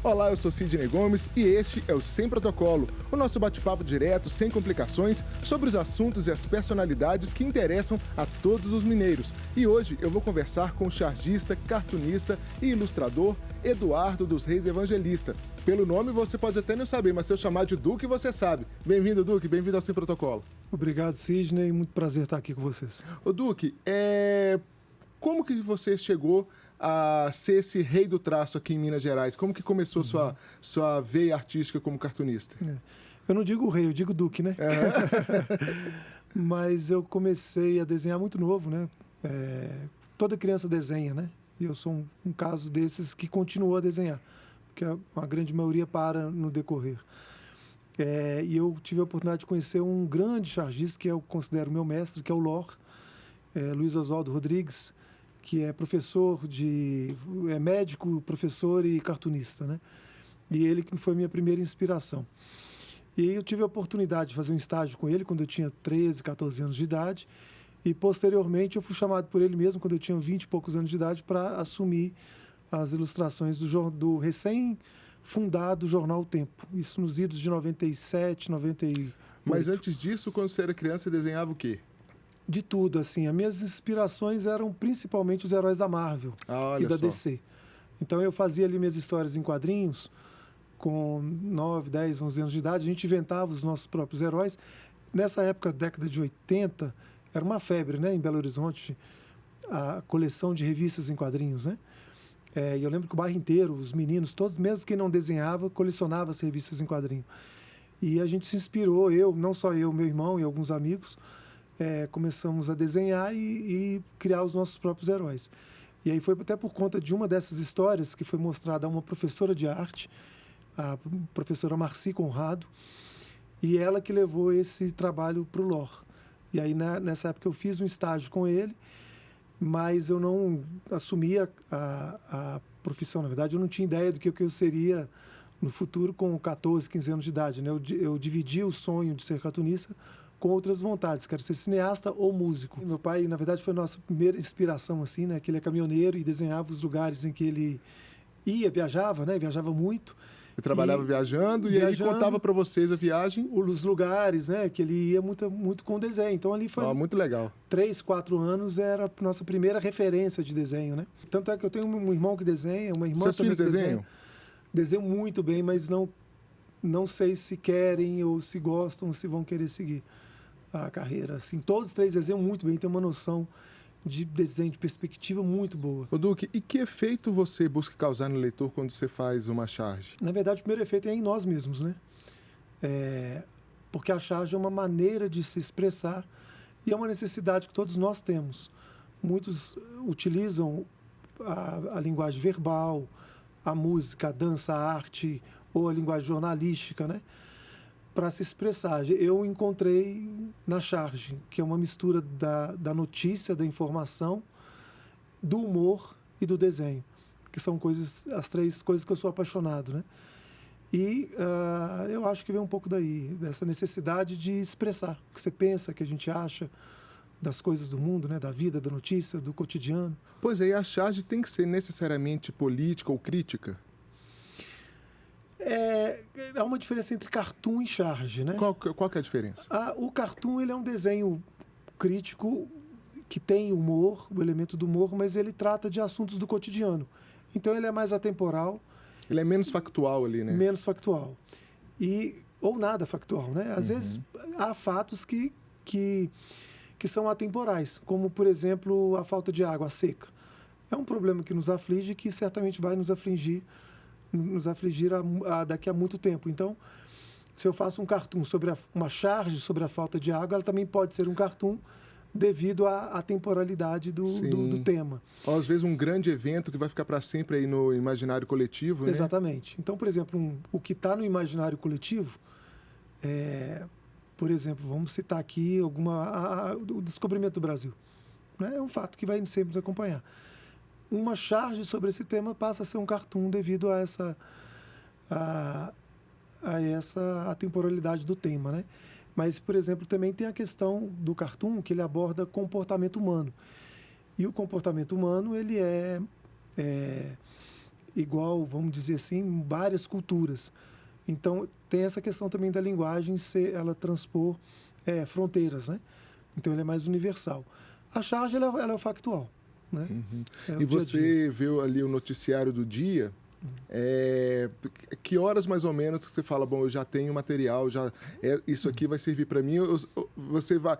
Olá, eu sou Sidney Gomes e este é o Sem Protocolo, o nosso bate-papo direto, sem complicações, sobre os assuntos e as personalidades que interessam a todos os mineiros. E hoje eu vou conversar com o chargista, cartunista e ilustrador Eduardo dos Reis Evangelista. Pelo nome você pode até não saber, mas se eu chamar de Duque, você sabe. Bem-vindo, Duque, bem-vindo ao Sem Protocolo. Obrigado, Sidney, muito prazer estar aqui com vocês. Ô, Duque, como que você chegou a ser esse rei do traço aqui em Minas Gerais? Como que começou sua veia artística como cartunista? Eu não digo rei, eu digo Duque, né? Mas eu comecei a desenhar muito novo, né? Toda criança desenha, né? E eu sou um caso desses que continuou a desenhar, porque a grande maioria para no decorrer. E eu tive a oportunidade de conhecer um grande chargista, que eu considero meu mestre, que é o LOR, Luiz Oswaldo Rodrigues, que é médico, professor e cartunista, né? E ele que foi minha primeira inspiração. E eu tive a oportunidade de fazer um estágio com ele quando eu tinha 13, 14 anos de idade, e posteriormente eu fui chamado por ele mesmo quando eu tinha 20 e poucos anos de idade para assumir as ilustrações do recém-fundado jornal O Tempo. Isso nos idos de 97, 98. Mas antes disso, quando você era criança, você desenhava o quê? De tudo, assim. As minhas inspirações eram principalmente os heróis da Marvel e da DC. Então eu fazia ali minhas histórias em quadrinhos, com 9, 10, 11 anos de idade, a gente inventava os nossos próprios heróis. Nessa época, década de 80, era uma febre, né, em Belo Horizonte, a coleção de revistas em quadrinhos, né? E eu lembro que o bairro inteiro, os meninos, todos, mesmo quem não desenhava, colecionava as revistas em quadrinho. E a gente se inspirou, não só eu, meu irmão e alguns amigos, começamos a desenhar e criar os nossos próprios heróis. E aí foi até por conta de uma dessas histórias que foi mostrada a uma professora de arte, a professora Marci Conrado, e ela que levou esse trabalho para o LOR. E aí nessa época eu fiz um estágio com ele, mas eu não assumia a profissão. Na verdade, eu não tinha ideia do que eu seria no futuro com 14, 15 anos de idade, né? Eu dividi o sonho de ser cartunista com outras vontades, quero ser cineasta ou músico. Meu pai, na verdade, foi a nossa primeira inspiração, assim, né? Que ele é caminhoneiro e desenhava os lugares em que ele viajava, né? Viajava muito. Ele trabalhava viajando e ele contava para vocês a viagem? Os lugares, né? Que ele ia muito com desenho. Então ali foi... muito legal. 3, 4 anos era a nossa primeira referência de desenho, né? Tanto é que eu tenho um irmão que desenha, uma irmã também que desenha. Desenham muito bem, mas não sei se querem ou se gostam ou se vão querer seguir a carreira. Assim, todos os 3 desenham muito bem, tem uma noção de desenho, de perspectiva muito boa. Ô Duque, e que efeito você busca causar no leitor quando você faz uma charge? Na verdade, o primeiro efeito é em nós mesmos, né? Porque a charge é uma maneira de se expressar e é uma necessidade que todos nós temos. Muitos utilizam a linguagem verbal, a música, a dança, a arte ou a linguagem jornalística, né, para se expressar. Eu encontrei na charge, que é uma mistura da notícia, da informação, do humor e do desenho, que são as 3 coisas que eu sou apaixonado, né? E eu acho que vem um pouco daí, dessa necessidade de expressar o que você pensa, o que a gente acha das coisas do mundo, né, da vida, da notícia, do cotidiano. Pois é, e a charge tem que ser necessariamente política ou crítica? Há uma diferença entre cartoon e charge, né? Qual que é a diferença? O cartoon, ele é um desenho crítico que tem humor, o elemento do humor, mas ele trata de assuntos do cotidiano. Então ele é mais atemporal. Ele é menos factual ali, né? Menos factual. Ou nada factual, né? Às vezes há fatos que são atemporais, como, por exemplo, a falta de água, a seca. É um problema que nos aflige e que certamente vai nos afligir daqui a muito tempo. Então, se eu faço um cartoon sobre uma charge sobre a falta de água, ela também pode ser um cartoon devido à temporalidade do tema. Ou, às vezes, um grande evento que vai ficar para sempre aí no imaginário coletivo, né? Exatamente. Então, por exemplo, o que está no imaginário coletivo por exemplo, vamos citar aqui o descobrimento do Brasil, né? É um fato que vai sempre nos acompanhar. Uma charge sobre esse tema passa a ser um cartoon devido a essa atemporalidade do tema, né? Mas, por exemplo, também tem a questão do cartoon que ele aborda comportamento humano. E o comportamento humano, ele igual, vamos dizer assim, várias culturas. Então, tem essa questão também da linguagem, ela transpor fronteiras, né? Então, ele é mais universal. A charge, ela é o factual, né? Uhum. E você viu ali o noticiário do dia, que horas mais ou menos que você fala, bom, eu já tenho material, isso aqui vai servir para mim, você vai...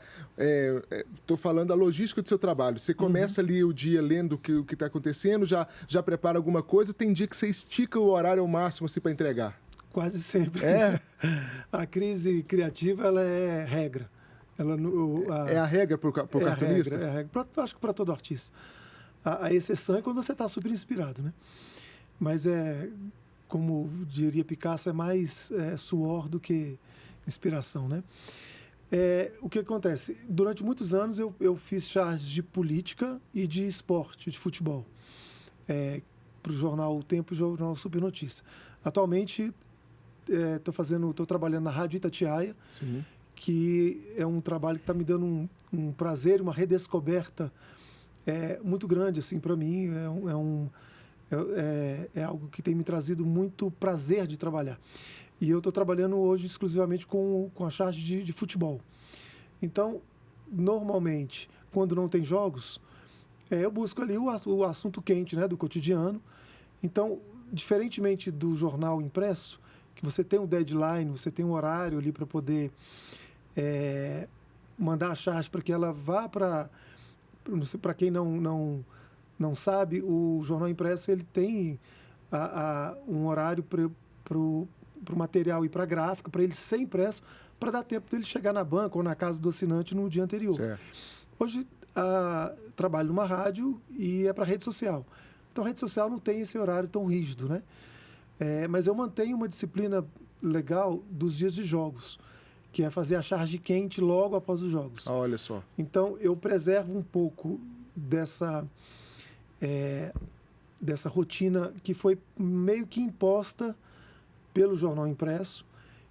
Estou falando da logística do seu trabalho, você começa ali o dia lendo o que está acontecendo, já prepara alguma coisa, tem dia que você estica o horário ao máximo assim, para entregar? Quase sempre. A crise criativa, ela é regra. É a regra para o cartunista? É a regra. Acho que para todo artista. A exceção é quando você está super inspirado, né? Mas como diria Picasso, é mais suor do que inspiração, né? O que acontece? Durante muitos anos eu fiz charges de política e de esporte, de futebol, para o jornal O Tempo e o jornal Super Notícia. Atualmente estou trabalhando na Rádio Itatiaia. Sim. Que é um trabalho que está me dando um prazer, uma redescoberta muito grande assim para mim. É algo que tem me trazido muito prazer de trabalhar. E eu estou trabalhando hoje exclusivamente com a charge de futebol. Então, normalmente, quando não tem jogos, eu busco ali o assunto quente, né, do cotidiano. Então, diferentemente do jornal impresso, que você tem um deadline, você tem um horário ali para poder mandar a charge para que ela vá para quem não sabe, o jornal impresso ele tem um horário para o material ir para a gráfica, para ele ser impresso, para dar tempo dele chegar na banca ou na casa do assinante no dia anterior. Certo. Hoje, trabalho numa rádio e é para rede social. Então, a rede social não tem esse horário tão rígido, né? Mas eu mantenho uma disciplina legal dos dias de jogos, que é fazer a charge quente logo após os jogos. Olha só. Então, eu preservo um pouco dessa rotina que foi meio que imposta pelo jornal impresso,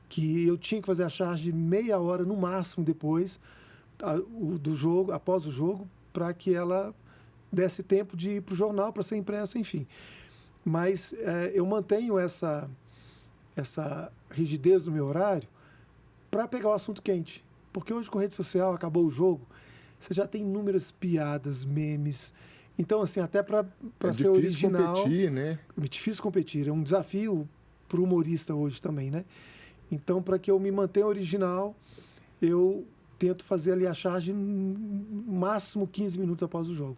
que eu tinha que fazer a charge meia hora no máximo depois do jogo, após o jogo, para que ela desse tempo de ir para o jornal, para ser impresso, enfim. Mas eu mantenho essa rigidez no meu horário para pegar o assunto quente. Porque hoje, com rede social, acabou o jogo, você já tem inúmeras piadas, memes. Então, assim, até para ser original... É difícil competir, né? É difícil competir. É um desafio para o humorista hoje também, né? Então, para que eu me mantenha original, eu tento fazer ali a charge no máximo 15 minutos após o jogo.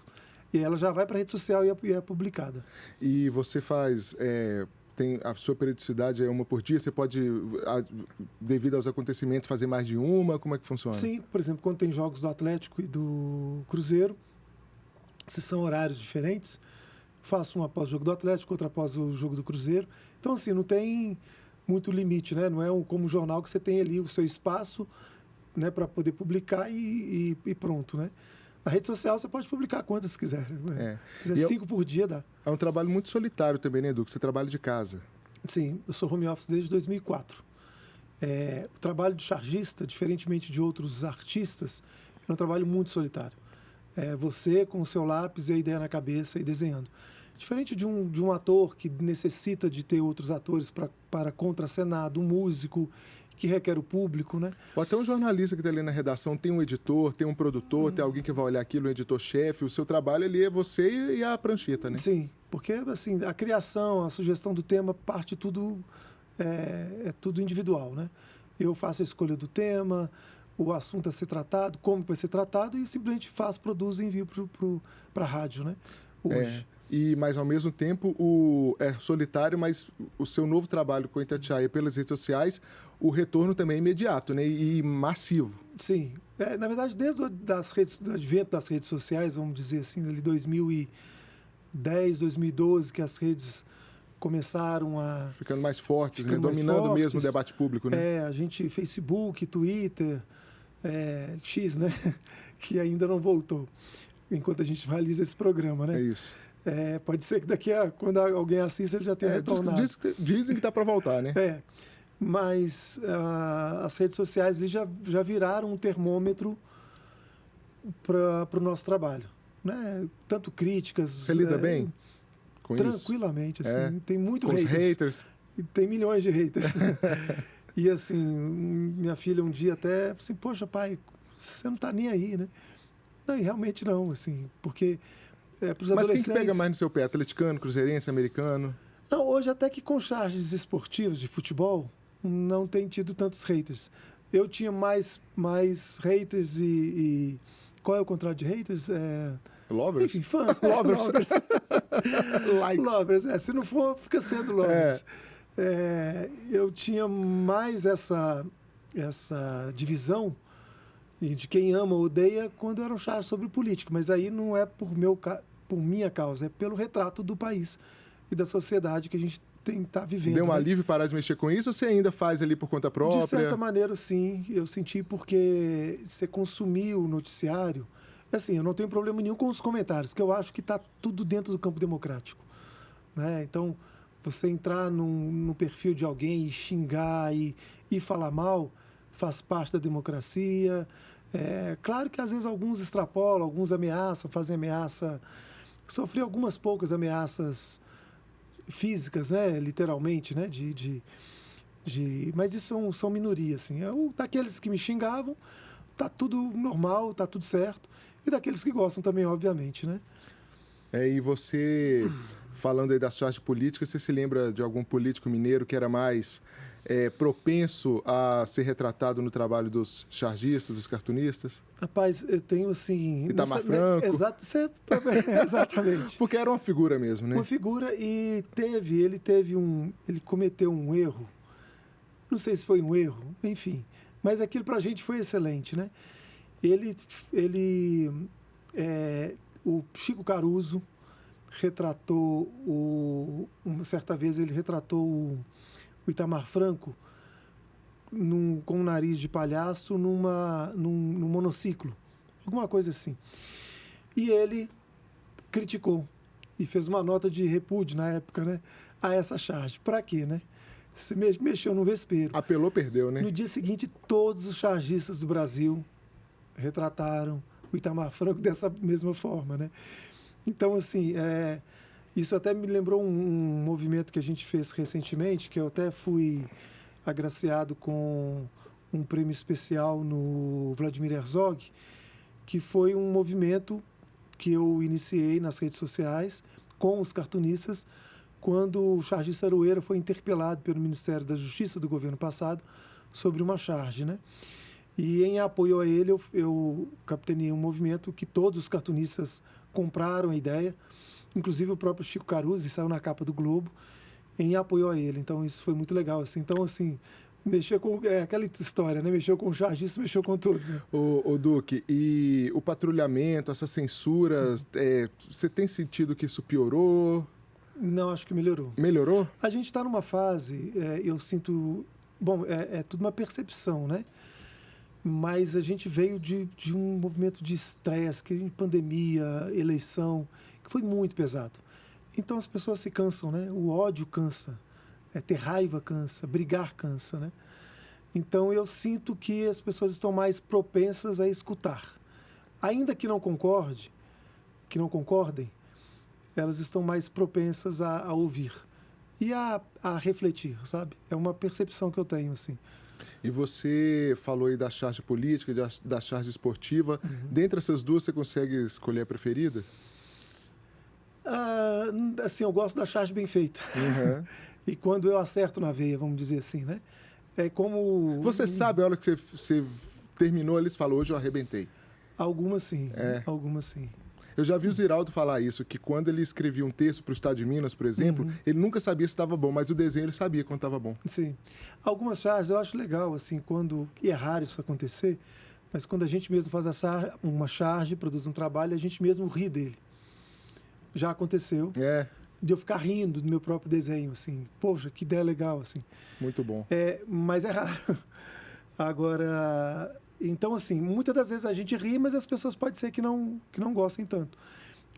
E ela já vai para a rede social e é publicada. E você faz... a sua periodicidade é uma por dia? Você pode, devido aos acontecimentos, fazer mais de uma? Como é que funciona? Sim, por exemplo, quando tem jogos do Atlético e do Cruzeiro, se são horários diferentes, faço um após o jogo do Atlético, outro após o jogo do Cruzeiro. Então, assim, não tem muito limite, né? Não é como um jornal que você tem ali o seu espaço, né, para poder publicar e pronto, né? Na rede social você pode publicar quantas quiser. Se quiser 5 por dia, dá. É um trabalho muito solitário também, né, Edu? Você trabalha de casa. Sim, eu sou home office desde 2004. O trabalho de chargista, diferentemente de outros artistas, é um trabalho muito solitário. Você com o seu lápis e a ideia na cabeça e desenhando. Diferente de um ator que necessita de ter outros atores para contracenar, do músico que requer o público, né? Ou até um jornalista que está ali na redação, tem um editor, tem um produtor, tem alguém que vai olhar aquilo, um editor-chefe. O seu trabalho ali é você e a prancheta, né? Sim, porque assim, a criação, a sugestão do tema, parte tudo, tudo individual, né? Eu faço a escolha do tema, o assunto a ser tratado, como vai ser tratado, e simplesmente produzo e envio para a rádio, né? Hoje. Mas, ao mesmo tempo, é solitário, mas o seu novo trabalho com a Itatiaia pelas redes sociais, o retorno também é imediato, né? E massivo. Sim. Na verdade, desde do advento das redes sociais, vamos dizer assim, ali 2010, 2012, que as redes começaram a... Ficando mais fortes, né? Dominando mesmo o debate público, né? A gente, Facebook, Twitter, X, né? Que ainda não voltou, enquanto a gente realiza esse programa, né? É isso. Pode ser que quando alguém assista, ele já tenha retornado. Dizem que está para voltar, né? Mas as redes sociais já viraram um termômetro para o nosso trabalho, né? Tanto críticas... Você lida bem com tranquilamente, isso? assim. Tem muito com haters. Os haters. Tem milhões de haters. E assim, minha filha um dia até assim, poxa, pai, você não está nem aí, né? Não, e realmente não, assim, porque para os adolescentes... Mas quem que pega mais no seu pé? Atleticano, cruzeirense, americano? Não, hoje até que com charges esportivos de futebol, não tem tido tantos haters. Eu tinha mais haters e... Qual é o contrário de haters? Lovers? Enfim, fãs. Lovers. Lovers. Likes. Lovers, se não for, fica sendo lovers. Eu tinha mais essa divisão de quem ama ou odeia quando eram charges sobre política. Mas aí não é por minha causa, é pelo retrato do país e da sociedade que a gente está vivendo. Deu um alívio parar de mexer com isso ou você ainda faz ali por conta própria? De certa maneira, sim. Eu senti porque você consumiu o noticiário. Assim, eu não tenho problema nenhum com os comentários, que eu acho que está tudo dentro do campo democrático, né? Então, você entrar no perfil de alguém e xingar e falar mal faz parte da democracia. Claro que às vezes alguns extrapolam, alguns ameaçam, fazem ameaça. Sofri algumas poucas ameaças físicas, né? Literalmente, né? Mas isso são minorias, assim. Daqueles que me xingavam, tá tudo normal, tá tudo certo. E daqueles que gostam também, obviamente, né? E você, falando aí da charge política, você se lembra de algum político mineiro que era mais propenso a ser retratado no trabalho dos chargistas, dos cartunistas? Rapaz, eu tenho, assim... Itamar Franco? Exatamente. Porque era uma figura mesmo, né? Uma figura e ele cometeu um erro. Não sei se foi um erro, enfim. Mas aquilo pra gente foi excelente, né? O Chico Caruso retratou certa vez ele retratou o Itamar Franco com um nariz de palhaço num monociclo, alguma coisa assim. E ele criticou e fez uma nota de repúdio na época, né, a essa charge. Para quê, né? Você mexeu no vespeiro. Apelou, perdeu, né? No dia seguinte, todos os chargistas do Brasil retrataram o Itamar Franco dessa mesma forma, né? Então, assim, isso até me lembrou um movimento que a gente fez recentemente, que eu até fui agraciado com um prêmio especial no Vladimir Herzog, que foi um movimento que eu iniciei nas redes sociais com os cartunistas, quando o chargista Aroeira foi interpelado pelo Ministério da Justiça do governo passado sobre uma charge, né? E em apoio a ele, eu capitaneei um movimento que todos os cartunistas compraram a ideia, inclusive o próprio Chico Caruso, saiu na capa do Globo, em apoio a ele. Então, isso foi muito legal, assim. Então, assim, mexer com... aquela história, né? Mexeu com o chargista, mexeu com todos. Né? O Duque, e o patrulhamento, essas censuras, você tem sentido que isso piorou? Não, acho que melhorou. Melhorou? A gente está numa fase, eu sinto... Bom, é tudo uma percepção, né? Mas a gente veio de um movimento de estresse, pandemia, eleição, que foi muito pesado. Então as pessoas se cansam, né? O ódio cansa, ter raiva cansa, brigar cansa, né? Então eu sinto que as pessoas estão mais propensas a escutar. Ainda que não concordem, elas estão mais propensas a ouvir e a refletir, sabe? É uma percepção que eu tenho, assim. E você falou aí da charge política, da charge esportiva. Uhum. Dentre essas duas, você consegue escolher a preferida? Assim, eu gosto da charge bem feita. Uhum. E quando eu acerto na veia, vamos dizer assim, né? É como... Você sabe a hora que você terminou ali, você falou, hoje eu arrebentei. Algumas sim, algumas sim. Eu já vi o Ziraldo falar isso, que quando ele escrevia um texto para o Estado de Minas, por exemplo, ele nunca sabia se estava bom, mas o desenho ele sabia quando estava bom. Sim. Algumas charges eu acho legal, assim, e é raro isso acontecer, mas quando a gente mesmo faz uma charge, produz um trabalho, a gente mesmo ri dele. Já aconteceu. De eu ficar rindo do meu próprio desenho, assim. Poxa, que ideia legal, assim. Muito bom. Mas é raro. Agora... Então, assim, muitas das vezes a gente ri, mas as pessoas pode ser que não gostem tanto.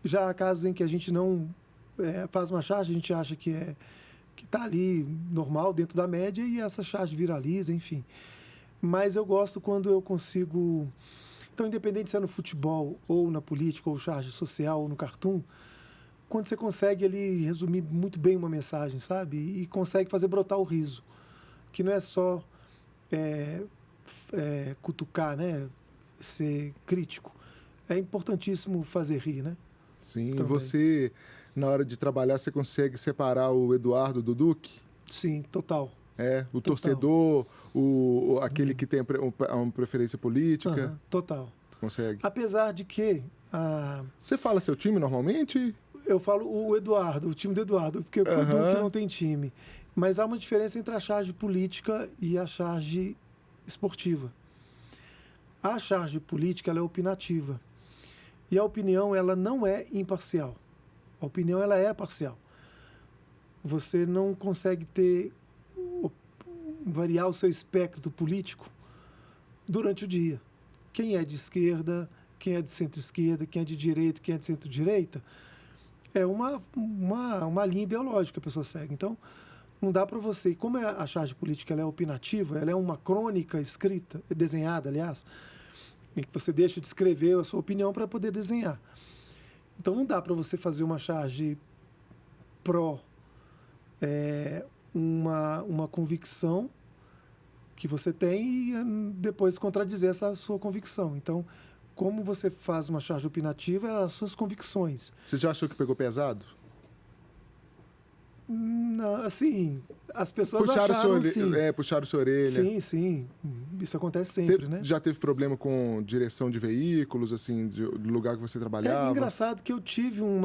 Já há casos em que a gente não faz uma charge, a gente acha que está ali normal, dentro da média, e essa charge viraliza, enfim. Mas eu gosto quando eu consigo... Então, independente se é no futebol, ou na política, ou charge social, ou no cartoon, quando você consegue ali resumir muito bem uma mensagem, sabe? E consegue fazer brotar o riso, que não é só cutucar, né? Ser crítico. É importantíssimo fazer rir, né? Sim, também. Você, na hora de trabalhar, você consegue separar o Eduardo do Duque? Sim, total. O total. Torcedor, aquele que tem uma preferência política? Total. Consegue? Apesar de que... Você fala seu time normalmente? Eu falo o Eduardo, o time do Eduardo, porque o Duque não tem time. Mas há uma diferença entre a charge política e a charge esportiva. A charge política ela é opinativa. E a opinião ela não é imparcial. A opinião ela é parcial. Você não consegue variar o seu espectro político durante o dia. Quem é de esquerda, quem é de centro-esquerda, quem é de direita, quem é de centro-direita, é uma linha ideológica que a pessoa segue. Então, não dá para você... E como a charge política ela é opinativa, ela é uma crônica escrita, desenhada, aliás, em que você deixa de escrever a sua opinião para poder desenhar. Então, não dá para você fazer uma charge uma convicção que você tem e depois contradizer essa sua convicção. Então, como você faz uma charge opinativa, é as suas convicções. Você já achou que pegou pesado? Não, assim, as pessoas acharam, sim. Puxaram sua orelha. Sim, sim. Isso acontece sempre, né? Já teve problema com direção de veículos, assim, do lugar que você trabalhava? É engraçado que eu tive um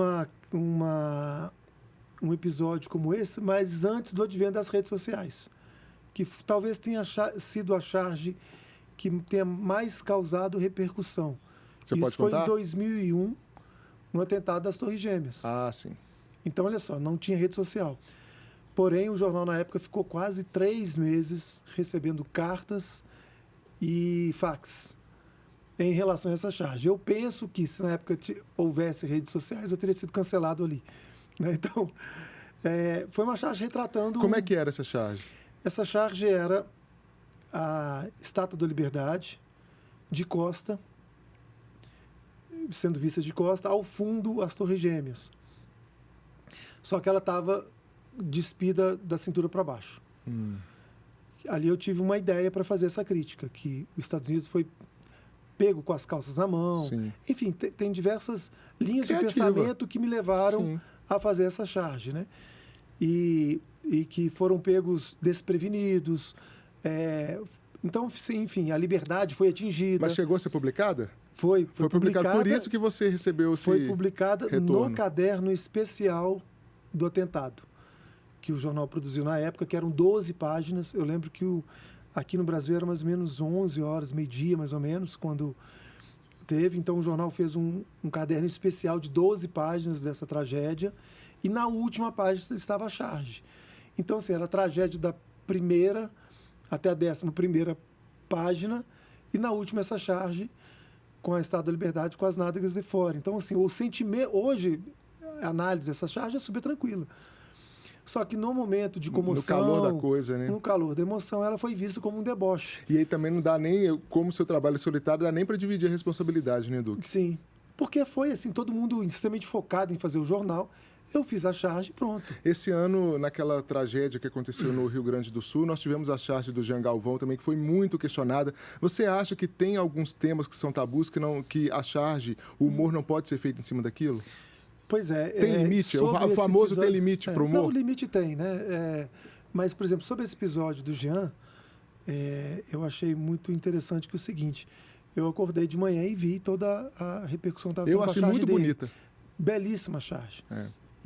episódio como esse, mas antes do advento das redes sociais, que talvez tenha sido a charge que tenha mais causado repercussão. Você pode contar? Isso foi em 2001, no atentado das Torres Gêmeas. Ah, sim. Então, olha só, não tinha rede social. Porém, o jornal, na época, ficou quase 3 meses recebendo cartas e fax em relação a essa charge. Eu penso que, se na época houvesse redes sociais, eu teria sido cancelado ali. Né? Então, foi uma charge retratando... Como é que era essa charge? Essa charge era a Estátua da Liberdade, de costa, sendo vista de costa, ao fundo as Torres Gêmeas. Só que ela estava despida da cintura para baixo. Ali eu tive uma ideia para fazer essa crítica, que os Estados Unidos foi pego com as calças na mão. Sim. Enfim, tem diversas linhas de pensamento que me levaram Sim. a fazer essa charge, né? E que foram pegos desprevenidos. Então, enfim, a liberdade foi atingida. Mas chegou a ser publicada? Foi publicada. Por isso que você recebeu esse Foi publicada retorno. no caderno especial do atentado, que o jornal produziu na época, que eram 12 páginas. Eu lembro que aqui no Brasil era mais ou menos 11 horas, meio-dia mais ou menos, quando teve. Então o jornal fez um caderno especial de 12 páginas dessa tragédia, e na última página estava a charge. Então, assim, era a tragédia da primeira até a 11ª página, e na última essa charge com a Estátua da Liberdade, com as nádegas de fora. Então, assim, o sentimento... Hoje, a análise dessa charge é super tranquila. Só que no momento de comoção... No calor da coisa, né? No calor da emoção, ela foi vista como um deboche. E aí também não dá nem... Como o seu trabalho é solitário, dá nem para dividir a responsabilidade, né, Duque? Sim. Porque foi, assim, todo mundo extremamente focado em fazer o jornal. Eu fiz a charge e pronto. Esse ano, naquela tragédia que aconteceu no Rio Grande do Sul, nós tivemos a charge do Jean Galvão também, que foi muito questionada. Você acha que tem alguns temas que são tabus, que a charge, o humor não pode ser feito em cima daquilo? Pois é. Tem limite? O famoso tem limite para o humor? Não, o limite tem, né? Mas, por exemplo, sobre esse episódio do Jean, eu achei muito interessante que o seguinte, eu acordei de manhã e vi toda a repercussão que estava tendo com a charge achei muito dele. bonita. Belíssima charge.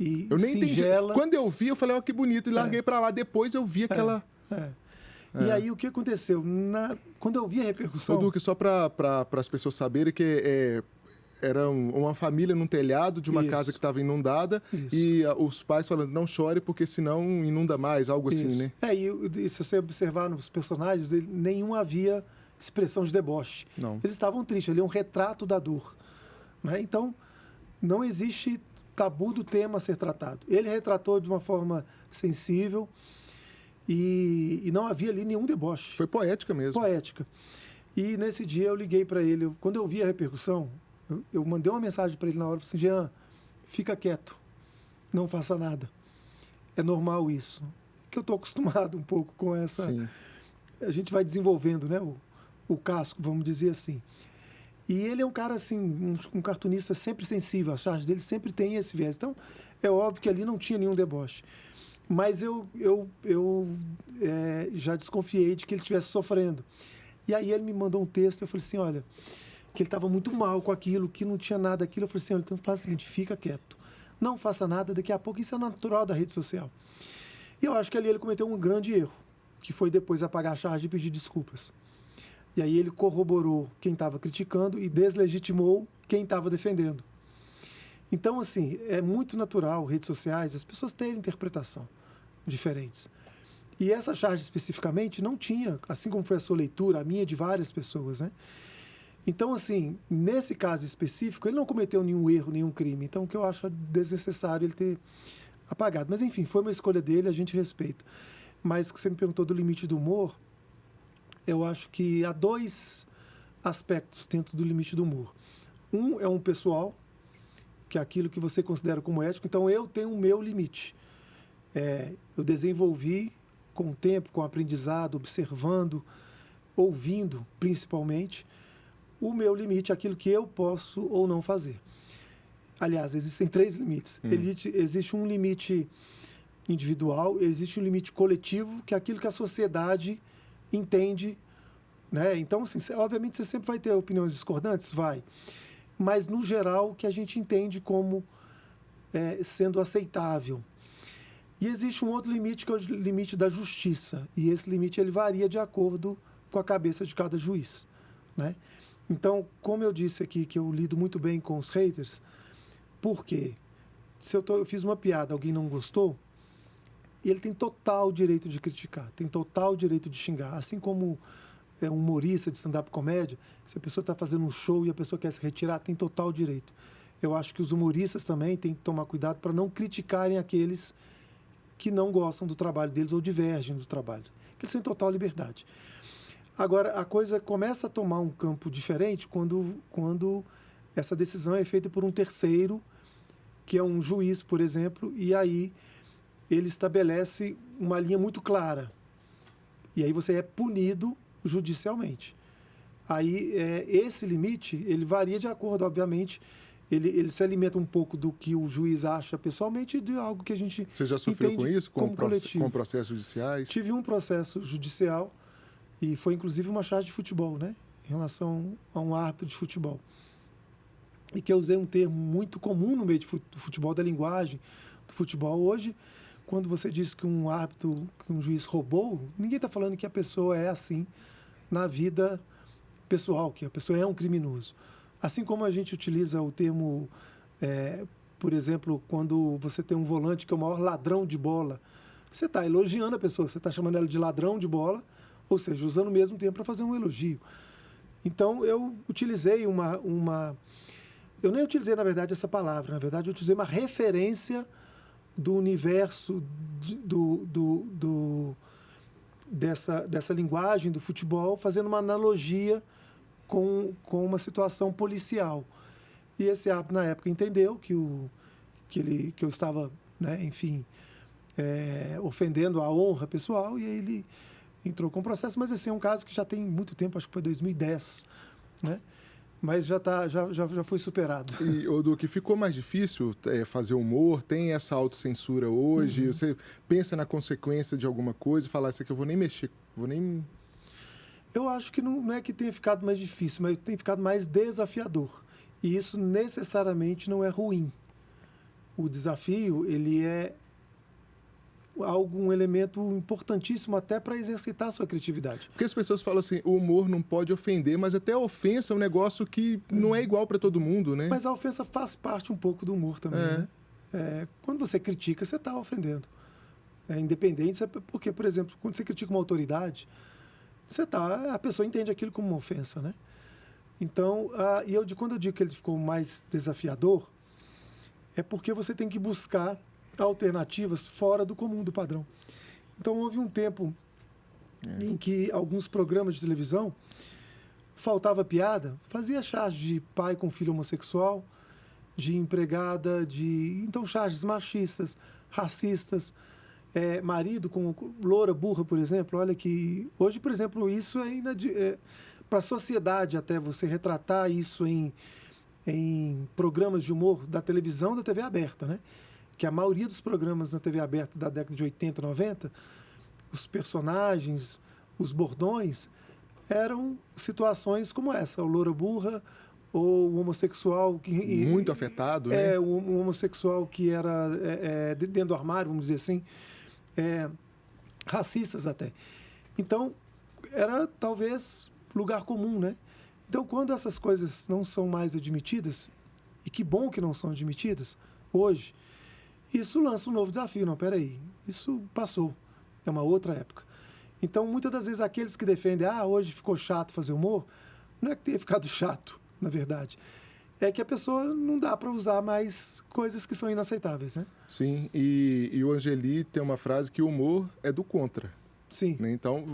E eu nem singela... entendi. Quando eu vi, eu falei, ó, que bonito, e larguei para lá. Depois eu vi aquela... E aí, o que aconteceu? Quando eu vi a repercussão... Ô, Duque, só para as pessoas saberem que era uma família num telhado de uma casa que estava inundada. Isso. E os pais falando, não chore, porque senão inunda mais, algo assim, né? E se você observar nos personagens, nenhum havia expressão de deboche. Não. Eles estavam tristes, ali é um retrato da dor. Né? Então, não existe tabu do tema a ser tratado. Ele retratou de uma forma sensível e não havia ali nenhum deboche. Foi poética mesmo. Poética. E nesse dia eu liguei para ele, quando eu vi a repercussão, eu mandei uma mensagem para ele na hora, falei assim, Jean, fica quieto. não faça nada. É normal isso. Que eu estou acostumado um pouco com essa... Sim. A gente vai desenvolvendo, né, o casco, vamos dizer assim. E ele é um cara, assim, um cartunista sempre sensível. As charges dele sempre tem esse viés. Então, é óbvio que ali não tinha nenhum deboche. Mas eu já desconfiei de que ele estivesse sofrendo. E aí ele me mandou um texto, eu falei assim, olha, que ele estava muito mal com aquilo, que não tinha nada daquilo. Eu falei assim, olha, então faz o seguinte, fica quieto. Não faça nada, daqui a pouco isso é natural da rede social. E eu acho que ali ele cometeu um grande erro, que foi depois apagar a charge e pedir desculpas. E aí ele corroborou quem estava criticando e deslegitimou quem estava defendendo. Então, assim, é muito natural, redes sociais, as pessoas terem interpretação diferentes. E essa charge especificamente não tinha, assim como foi a sua leitura, a minha de várias pessoas, né? Então, assim, nesse caso específico, ele não cometeu nenhum erro, nenhum crime. Então, o que eu acho desnecessário ele ter apagado. Mas, enfim, foi uma escolha dele, a gente respeita. Mas, você me perguntou do limite do humor, eu acho que há 2 aspectos dentro do limite do humor. Um é um pessoal, que é aquilo que você considera como ético. Então, eu tenho o meu limite. Eu desenvolvi com o tempo, com o aprendizado, observando, ouvindo, principalmente, o meu limite, aquilo que eu posso ou não fazer. Aliás, existem 3 limites. Existe um limite individual, existe um limite coletivo, que é aquilo que a sociedade entende, né? Então, assim, obviamente, você sempre vai ter opiniões discordantes, vai. Mas, no geral, o que a gente entende como sendo aceitável. E existe um outro limite, que é o limite da justiça. E esse limite ele varia de acordo com a cabeça de cada juiz, né? Então, como eu disse aqui, que eu lido muito bem com os haters, por quê? Se eu fiz uma piada, alguém não gostou, ele tem total direito de criticar, tem total direito de xingar. Assim como um humorista de stand-up comédia, se a pessoa está fazendo um show e a pessoa quer se retirar, tem total direito. Eu acho que os humoristas também têm que tomar cuidado para não criticarem aqueles que não gostam do trabalho deles ou divergem do trabalho. Eles têm total liberdade. Agora, a coisa começa a tomar um campo diferente quando essa decisão é feita por um terceiro, que é um juiz, por exemplo, e aí ele estabelece uma linha muito clara. E aí você é punido judicialmente. Aí, esse limite, ele varia de acordo, obviamente, ele se alimenta um pouco do que o juiz acha pessoalmente e de algo que a gente Você já sofreu com isso, com processos judiciais? Tive um processo judicial e foi, inclusive, uma charge de futebol, né? Em relação a um árbitro de futebol. E que eu usei um termo muito comum no meio do futebol, da linguagem do futebol. Hoje, quando você diz que um árbitro, que um juiz roubou, ninguém está falando que a pessoa é assim na vida pessoal, que a pessoa é um criminoso. Assim como a gente utiliza o termo, por exemplo, quando você tem um volante que é o maior ladrão de bola, você está elogiando a pessoa, você está chamando ela de ladrão de bola, ou seja, usando o mesmo tempo para fazer um elogio. Então, eu utilizei eu nem utilizei, na verdade, essa palavra. Na verdade, eu utilizei uma referência do universo dessa linguagem do futebol, fazendo uma analogia com uma situação policial. E esse árbitro, na época, entendeu que eu estava, né, enfim, ofendendo a honra pessoal, e aí ele entrou com o processo. Mas esse é um caso que já tem muito tempo, acho que foi 2010, né? Mas já foi superado. E, Duque, ficou mais difícil fazer humor? Tem essa autocensura hoje? Uhum. Você pensa na consequência de alguma coisa e fala, isso aqui eu vou nem mexer, vou nem... Eu acho que não é que tenha ficado mais difícil, mas tem ficado mais desafiador. E isso necessariamente não é ruim. O desafio, ele é um elemento importantíssimo até para exercitar a sua criatividade. Porque as pessoas falam assim, o humor não pode ofender, mas até a ofensa é um negócio que não é igual para todo mundo, né? Mas a ofensa faz parte um pouco do humor também, né? Quando você critica, você está ofendendo. Independente, porque, por exemplo, quando você critica uma autoridade, a pessoa entende aquilo como uma ofensa, né? Então, quando eu digo que ele ficou mais desafiador, é porque você tem que buscar alternativas fora do comum, do padrão. Então, houve um tempo em que alguns programas de televisão faltava piada, fazia charge de pai com filho homossexual, de empregada, então charges machistas, racistas, marido com loura, burra, por exemplo. Olha que hoje, por exemplo, isso para a sociedade até você retratar isso em programas de humor da televisão, da TV aberta, né? Que a maioria dos programas na TV aberta da década de 80, 90, os personagens, os bordões, eram situações como essa, o loura burra, ou o homossexual... Muito afetado, né? O homossexual que era dentro do armário, vamos dizer assim, racistas até. Então, era talvez lugar comum, né? Então, quando essas coisas não são mais admitidas, e que bom que não são admitidas, hoje, isso lança um novo desafio. Não, peraí, isso passou, é uma outra época. Então, muitas das vezes, aqueles que defendem, hoje ficou chato fazer humor, não é que tenha ficado chato, na verdade. É que a pessoa não dá para usar mais coisas que são inaceitáveis, né? Sim, e o Angeli tem uma frase que o humor é do contra. Sim. Né? Então,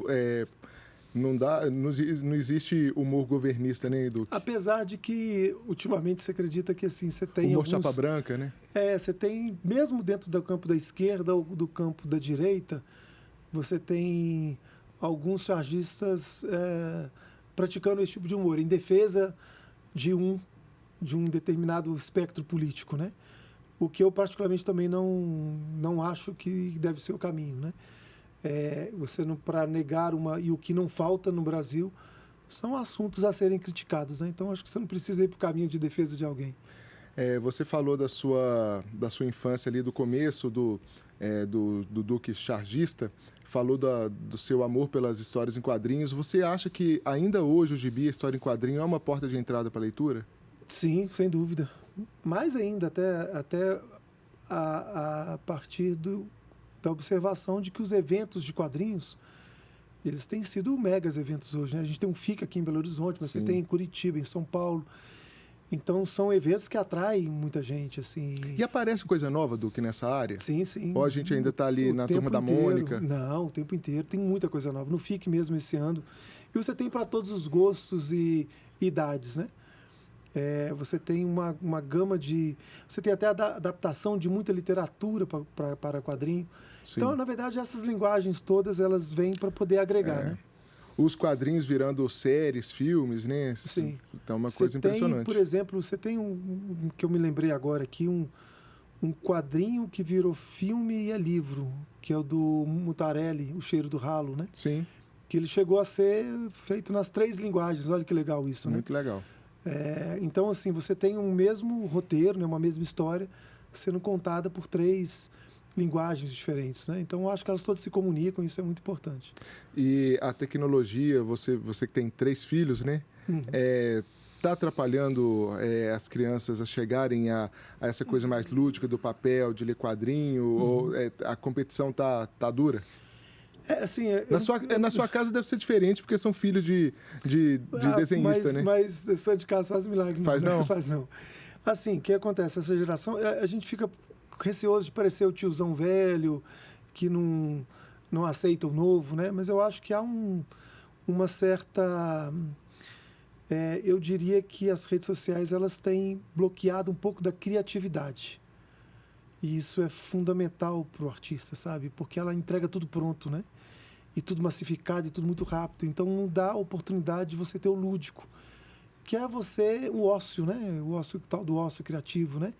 não existe humor governista, né, Duque? Apesar de que, ultimamente, você acredita que assim, você tem humor chapa branca, né? Você tem, mesmo dentro do campo da esquerda ou do campo da direita, você tem alguns chargistas praticando esse tipo de humor, em defesa de um determinado espectro político, né? O que eu particularmente também não acho que deve ser o caminho, né? Você não, para negar e o que não falta no Brasil são assuntos a serem criticados, né? Então acho que você não precisa ir para o caminho de defesa de alguém. Você falou da sua infância ali, do começo do Duque chargista, falou do seu amor pelas histórias em quadrinhos. Você acha que ainda hoje o gibi, a história em quadrinho, é uma porta de entrada para a leitura? Sim, sem dúvida. Mais ainda, até a partir da observação de que os eventos de quadrinhos, eles têm sido megas eventos hoje, né? A gente tem um FIC aqui em Belo Horizonte, mas Sim. Você tem em Curitiba, em São Paulo. Então, são eventos que atraem muita gente, assim. E aparece coisa nova, Duque, nessa área? Sim, sim. Ou a gente ainda está ali na Turma da Mônica? Não, o tempo inteiro. Tem muita coisa nova. No FIC mesmo, esse ano. E você tem para todos os gostos e idades, né? Você tem uma gama de... Você tem até a adaptação de muita literatura para quadrinho. Sim. Então, na verdade, essas linguagens todas, elas vêm para poder agregar, né? Os quadrinhos virando séries, filmes, né? Sim. Então, é uma coisa impressionante. Por exemplo, você tem que eu me lembrei agora aqui, um quadrinho que virou filme e livro, que é o do Mutarelli, O Cheiro do Ralo, né? Sim. Que ele chegou a ser feito nas 3 linguagens. Olha que legal isso, né? Muito legal. Então, assim, você tem um mesmo roteiro, né? Uma mesma história sendo contada por 3 linguagens diferentes, né? Então, eu acho que elas todas se comunicam, isso é muito importante. E a tecnologia, você que tem 3 filhos, né? Uhum. Está atrapalhando as crianças a chegarem a essa coisa mais lúdica do papel, de ler quadrinho? Uhum. Ou a competição tá dura? Assim, na sua casa deve ser diferente, porque são filhos de desenhista, né? Mas eu sou de casa, faz milagre. Faz não? Faz não. Assim, o que acontece? Essa geração, a gente fica receoso de parecer o tiozão velho, que não aceita o novo, né? Mas eu acho que há uma certa... eu diria que as redes sociais, elas têm bloqueado um pouco da criatividade. E isso é fundamental para o artista, sabe? Porque ela entrega tudo pronto, né? E tudo massificado e tudo muito rápido. Então, não dá a oportunidade de você ter o lúdico, que é o ócio, né? O ócio, tal do ócio criativo, né?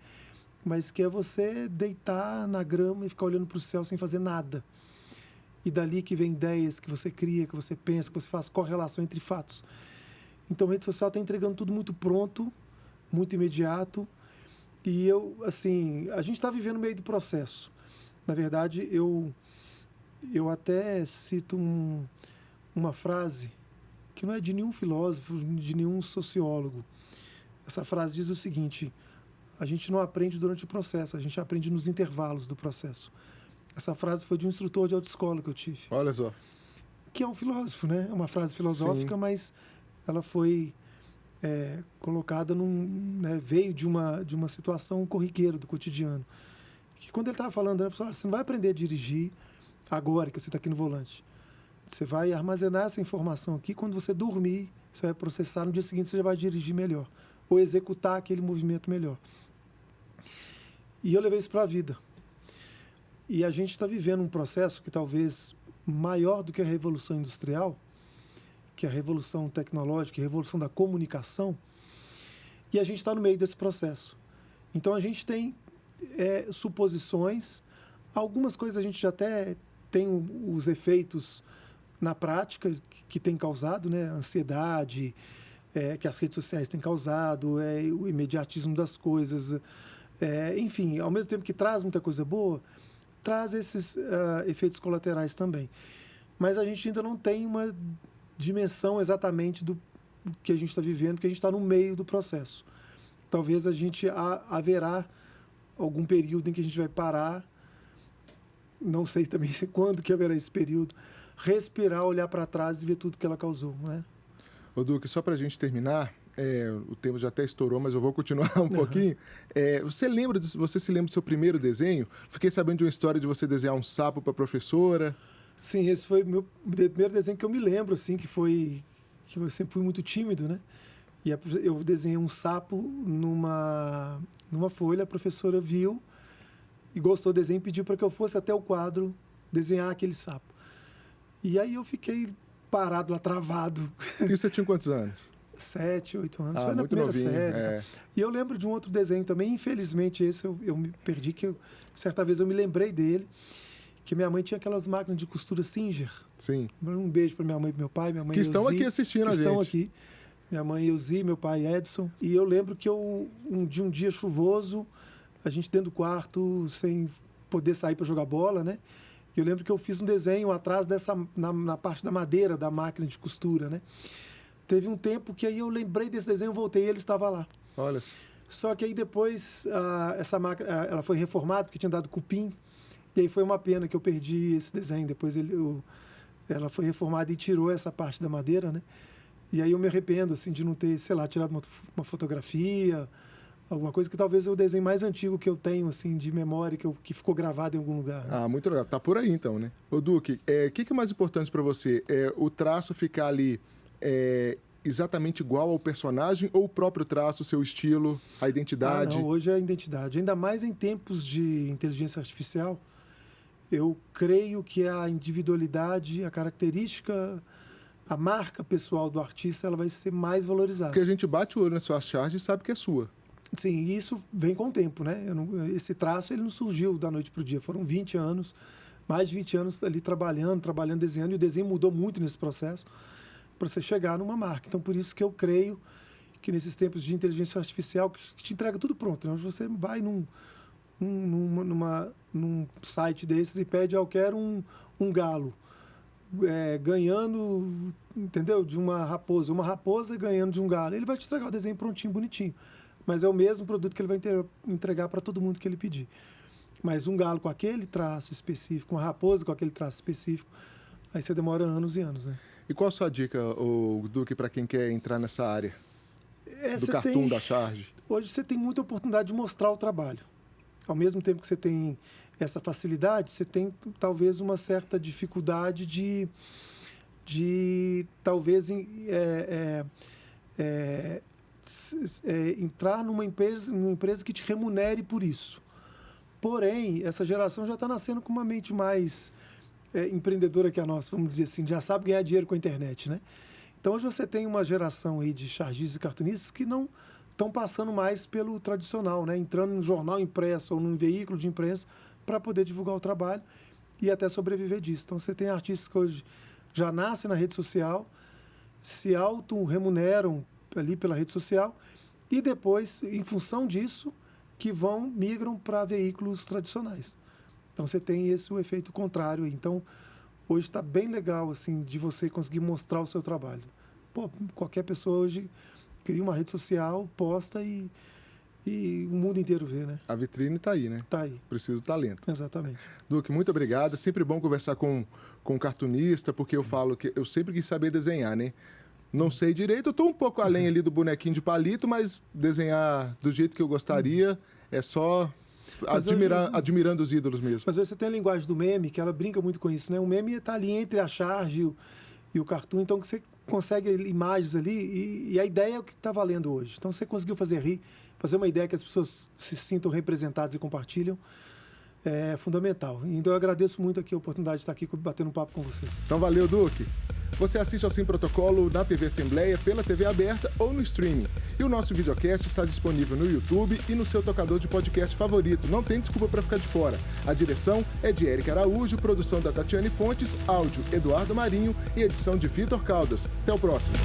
Mas que é você deitar na grama e ficar olhando para o céu sem fazer nada. E dali que vem ideias que você cria, que você pensa, que você faz correlação entre fatos. Então, a rede social está entregando tudo muito pronto, muito imediato. E a gente está vivendo no meio do processo. Na verdade, eu até cito uma frase que não é de nenhum filósofo, de nenhum sociólogo. Essa frase diz o seguinte: a gente não aprende durante o processo, a gente aprende nos intervalos do processo. Essa frase foi de um instrutor de autoescola que eu tive. Olha só. Que é um filósofo, né? É uma frase filosófica, Sim. Mas ela foi... colocada veio de uma situação corriqueira do cotidiano. Que quando ele estava falando, ele falou: você não vai aprender a dirigir agora que você está aqui no volante. Você vai armazenar essa informação aqui, quando você dormir, você vai processar, no dia seguinte você já vai dirigir melhor, ou executar aquele movimento melhor. E eu levei isso para a vida. E a gente está vivendo um processo que talvez maior do que a Revolução Industrial, que é a Revolução Tecnológica, a Revolução da Comunicação, e a gente está no meio desse processo. Então, a gente tem suposições, algumas coisas a gente já até tem os efeitos na prática que tem causado, né? A ansiedade, que as redes sociais têm causado, o imediatismo das coisas, enfim, ao mesmo tempo que traz muita coisa boa, traz esses efeitos colaterais também. Mas a gente ainda não tem uma dimensão exatamente do que a gente está vivendo, porque a gente está no meio do processo. Talvez a gente haverá algum período em que a gente vai parar, não sei também quando que haverá esse período, respirar, olhar para trás e ver tudo que ela causou, né? Ô, Duque, só para a gente terminar, o tempo já até estourou, mas eu vou continuar um pouquinho. Você se lembra do seu primeiro desenho? Fiquei sabendo de uma história de você desenhar um sapo para a professora. Sim, esse foi o meu primeiro desenho que eu me lembro, assim, que eu sempre fui muito tímido, né? E eu desenhei um sapo numa folha, a professora viu e gostou do desenho e pediu para que eu fosse até o quadro desenhar aquele sapo. E aí eu fiquei parado lá, travado. E você tinha quantos anos? 7, 8 anos. Foi na muito primeira novinho, série. E eu lembro de um outro desenho também, infelizmente esse eu me perdi, certa vez eu me lembrei dele, que minha mãe tinha aquelas máquinas de costura Singer. Sim. Um beijo para minha mãe e meu pai. Minha mãe que estão aqui assistindo a gente. Estão aqui. Minha mãe Elzi, meu pai Edson. E eu lembro que um dia chuvoso, a gente dentro do quarto, sem poder sair para jogar bola, né? E eu lembro que eu fiz um desenho atrás na parte da madeira da máquina de costura, né? Teve um tempo que aí eu lembrei desse desenho, voltei e ele estava lá. Olha. Só que aí depois essa máquina ela foi reformada porque tinha dado cupim. E aí foi uma pena que eu perdi esse desenho. Depois ela foi reformada e tirou essa parte da madeira, né? E aí eu me arrependo, assim, de não ter, sei lá, tirado uma fotografia, alguma coisa que talvez é o desenho mais antigo que eu tenho, assim, de memória, que ficou gravado em algum lugar. Né? Muito legal. Tá por aí, então, né? Ô, Duque, o que é mais importante para você? O traço ficar ali exatamente igual ao personagem ou o próprio traço, o seu estilo, a identidade? Não, hoje é a identidade. Ainda mais em tempos de inteligência artificial, eu creio que a individualidade, a característica, a marca pessoal do artista, ela vai ser mais valorizada. Porque a gente bate o olho na sua charge e sabe que é sua. Sim, e isso vem com o tempo, né? Esse traço ele não surgiu da noite para o dia. Foram 20 anos, mais de 20 anos ali trabalhando, desenhando, e o desenho mudou muito nesse processo para você chegar numa marca. Então, por isso que eu creio que nesses tempos de inteligência artificial, que te entrega tudo pronto, né? Você vai num site desses e pede, eu quero um galo. Ganhando, entendeu? De uma raposa ganhando de um galo. Ele vai te entregar o desenho prontinho, bonitinho. Mas é o mesmo produto que ele vai entregar para todo mundo que ele pedir. Mas um galo com aquele traço específico, uma raposa com aquele traço específico, aí você demora anos e anos, né? E qual a sua dica, Duque, para quem quer entrar nessa área do cartoon, da charge? Hoje você tem muita oportunidade de mostrar o trabalho. Ao mesmo tempo que você tem essa facilidade, você tem talvez uma certa dificuldade de talvez entrar numa empresa que te remunere por isso. Porém, essa geração já está nascendo com uma mente mais empreendedora que a nossa, vamos dizer assim, já sabe ganhar dinheiro com a internet, né? Então, hoje você tem uma geração aí de chargistas e cartunistas que não estão passando mais pelo tradicional, né? Entrando num jornal impresso ou num veículo de imprensa para poder divulgar o trabalho e até sobreviver disso. Então, você tem artistas que hoje já nascem na rede social, se auto-remuneram ali pela rede social e depois, em função disso, que migram para veículos tradicionais. Então, você tem o efeito contrário. Então, hoje está bem legal, assim, de você conseguir mostrar o seu trabalho. Qualquer pessoa hoje cria uma rede social, posta e o mundo inteiro vê, né? A vitrine está aí, né? Está aí. Precisa do talento. Exatamente. Duque, muito obrigado. É sempre bom conversar com um cartunista, porque eu falo que eu sempre quis saber desenhar, né? Não sei direito, eu estou um pouco além ali do bonequinho de palito, mas desenhar do jeito que eu gostaria é só admirando os ídolos mesmo. Mas hoje você tem a linguagem do meme, que ela brinca muito com isso, né? O meme está ali entre a charge e o cartoon, então você consegue imagens ali e a ideia é o que está valendo hoje. Então você conseguiu fazer rir, fazer uma ideia que as pessoas se sintam representadas e compartilham, é fundamental. Então eu agradeço muito aqui a oportunidade de estar aqui batendo um papo com vocês. Então valeu, Duque. Você assiste ao Sem Protocolo na TV Assembleia, pela TV aberta ou no streaming. E o nosso videocast está disponível no YouTube e no seu tocador de podcast favorito. Não tem desculpa para ficar de fora. A direção é de Érica Araújo, produção da Tatiane Fontes, áudio Eduardo Marinho e edição de Vitor Caldas. Até o próximo.